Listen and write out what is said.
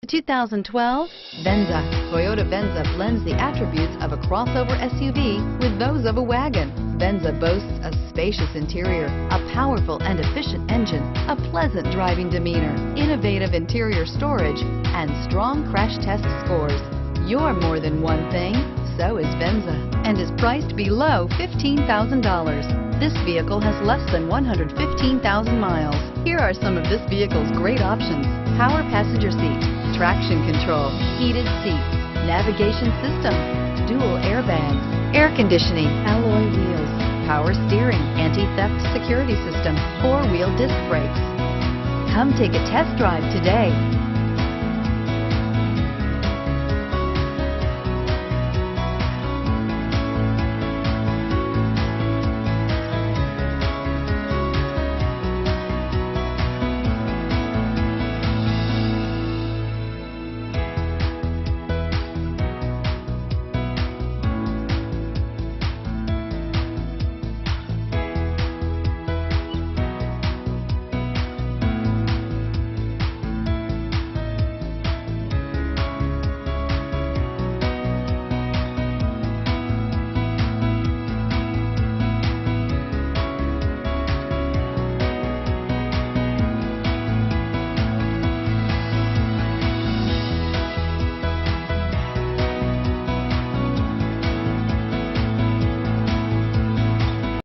2012 Venza. Toyota Venza blends the attributes of a crossover SUV with those of a wagon. Venza boasts a spacious interior, a powerful and efficient engine, a pleasant driving demeanor, innovative interior storage, and strong crash test scores. You're more than one thing, so is Venza, and is priced below $15,000. This vehicle has less than 115,000 miles. Here are some of this vehicle's great options: power passenger seat, traction control, heated seats, navigation system, dual airbags, air conditioning, alloy wheels, power steering, anti-theft security system, four-wheel disc brakes. Come take a test drive today.